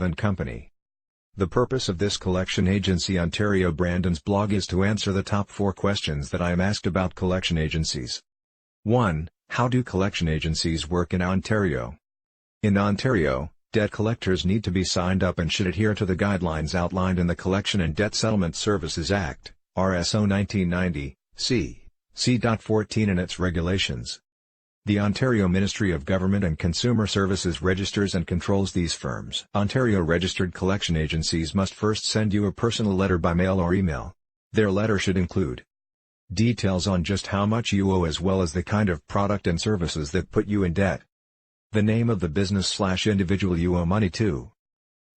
and Company. The purpose of this collection agency Ontario Brandon's blog is to answer the top 4 questions that I am asked about collection agencies. 1. How do collection agencies work in Ontario? In Ontario, debt collectors need to be signed up and should adhere to the guidelines outlined in the Collection and Debt Settlement Services Act, RSO 1990, C.14 and its regulations. The Ontario Ministry of Government and Consumer Services registers and controls these firms. Ontario-registered collection agencies must first send you a personal letter by mail or email. Their letter should include details on just how much you owe as well as the kind of product and services that put you in debt. The name of the business/individual you owe money to.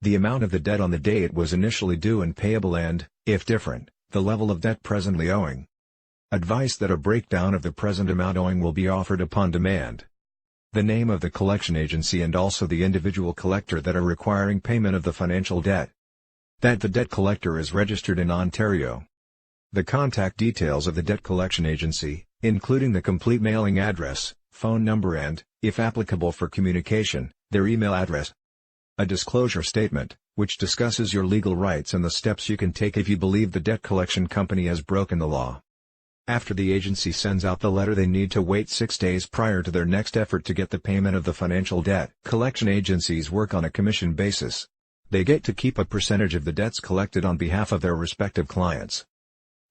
The amount of the debt on the day it was initially due and payable and, if different, the level of debt presently owing. Advice that a breakdown of the present amount owing will be offered upon demand. The name of the collection agency and also the individual collector that are requiring payment of the financial debt. That the debt collector is registered in Ontario. The contact details of the debt collection agency, including the complete mailing address, phone number and, if applicable for communication, their email address. A disclosure statement, which discusses your legal rights and the steps you can take if you believe the debt collection company has broken the law. After the agency sends out the letter, they need to wait 6 days prior to their next effort to get the payment of the financial debt. Collection agencies work on a commission basis. They get to keep a percentage of the debts collected on behalf of their respective clients.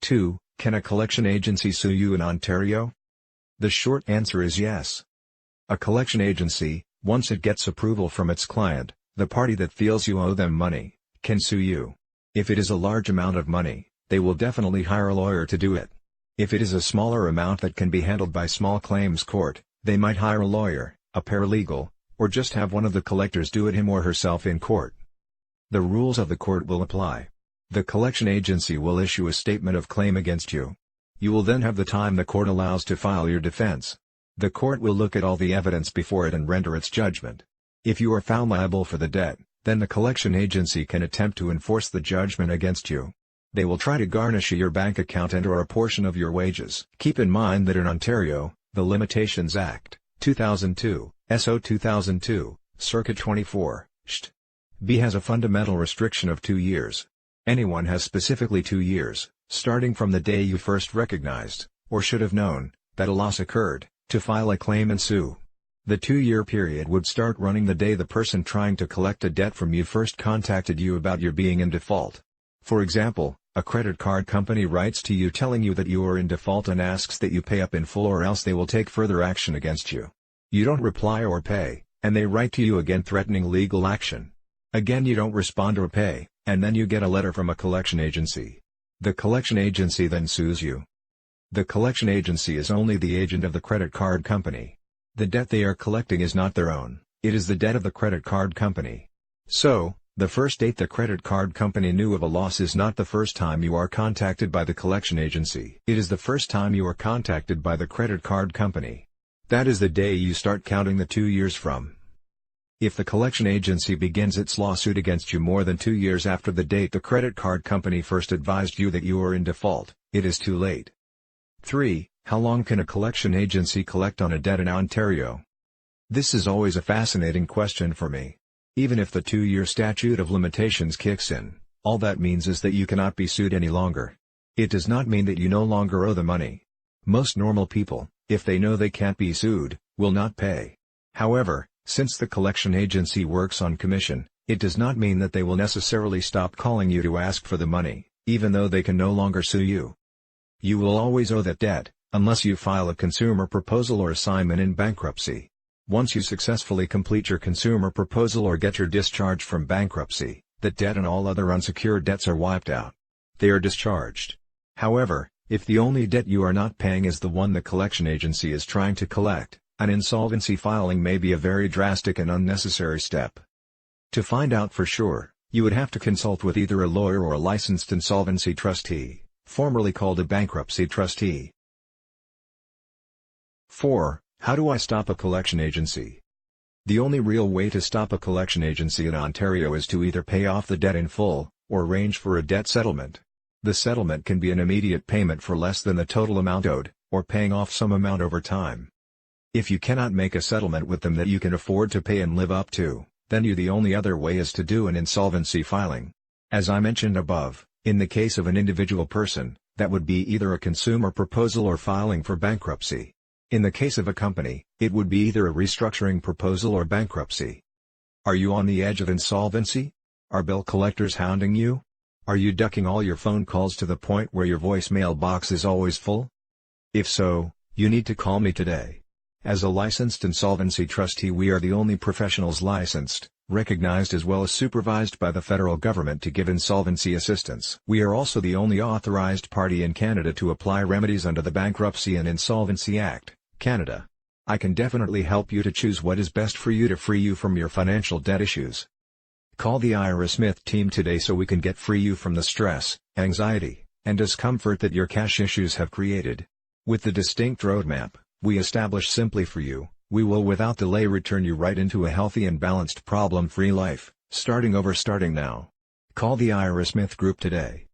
2. Can a collection agency sue you in Ontario? The short answer is yes. A collection agency, once it gets approval from its client, the party that feels you owe them money, can sue you. If it is a large amount of money, they will definitely hire a lawyer to do it. If it is a smaller amount that can be handled by small claims court, they might hire a lawyer, a paralegal, or just have one of the collectors do it him or herself in court. The rules of the court will apply. The collection agency will issue a statement of claim against you. You will then have the time the court allows to file your defense. The court will look at all the evidence before it and render its judgment. If you are found liable for the debt, then the collection agency can attempt to enforce the judgment against you. They will try to garnish your bank account and/or a portion of your wages. Keep in mind that in Ontario, the Limitations Act, 2002, SO 2002, Circuit 24, St. B has a fundamental restriction of 2 years. Anyone has specifically 2 years, starting from the day you first recognized, or should have known, that a loss occurred, to file a claim and sue. The 2-year period would start running the day the person trying to collect a debt from you first contacted you about your being in default. For example, a credit card company writes to you telling you that you are in default and asks that you pay up in full or else they will take further action against you. You don't reply or pay, and they write to you again threatening legal action. Again you don't respond or pay, and then you get a letter from a collection agency. The collection agency then sues you. The collection agency is only the agent of the credit card company. The debt they are collecting is not their own, it is the debt of the credit card company. So, the first date the credit card company knew of a loss is not the first time you are contacted by the collection agency. It is the first time you are contacted by the credit card company. That is the day you start counting the 2 years from. If the collection agency begins its lawsuit against you more than 2 years after the date the credit card company first advised you that you are in default, it is too late. 3. How long can a collection agency collect on a debt in Ontario? This is always a fascinating question for me. Even if the 2-year statute of limitations kicks in, all that means is that you cannot be sued any longer. It does not mean that you no longer owe the money. Most normal people, if they know they can't be sued, will not pay. However, since the collection agency works on commission, it does not mean that they will necessarily stop calling you to ask for the money, even though they can no longer sue you. You will always owe that debt, unless you file a consumer proposal or assignment in bankruptcy. Once you successfully complete your consumer proposal or get your discharge from bankruptcy, that debt and all other unsecured debts are wiped out. They are discharged. However, if the only debt you are not paying is the one the collection agency is trying to collect, an insolvency filing may be a very drastic and unnecessary step. To find out for sure, you would have to consult with either a lawyer or a licensed insolvency trustee, formerly called a bankruptcy trustee. 4. How do I stop a collection agency? The only real way to stop a collection agency in Ontario is to either pay off the debt in full, or arrange for a debt settlement. The settlement can be an immediate payment for less than the total amount owed, or paying off some amount over time. If you cannot make a settlement with them that you can afford to pay and live up to, then the only other way is to do an insolvency filing. As I mentioned above, in the case of an individual person, that would be either a consumer proposal or filing for bankruptcy. In the case of a company, it would be either a restructuring proposal or bankruptcy. Are you on the edge of insolvency? Are bill collectors hounding you? Are you ducking all your phone calls to the point where your voicemail box is always full? If so, you need to call me today. As a licensed insolvency trustee, we are the only professionals licensed, recognized as well as supervised by the federal government to give insolvency assistance. We are also the only authorized party in Canada to apply remedies under the Bankruptcy and Insolvency Act, Canada. I can definitely help you to choose what is best for you to free you from your financial debt issues. Call the Ira Smith team today so we can get free you from the stress, anxiety, and discomfort that your cash issues have created. With the distinct roadmap we establish simply for you, we will without delay return you right into a healthy and balanced problem-free life, starting now. Call the Ira Smith Group today.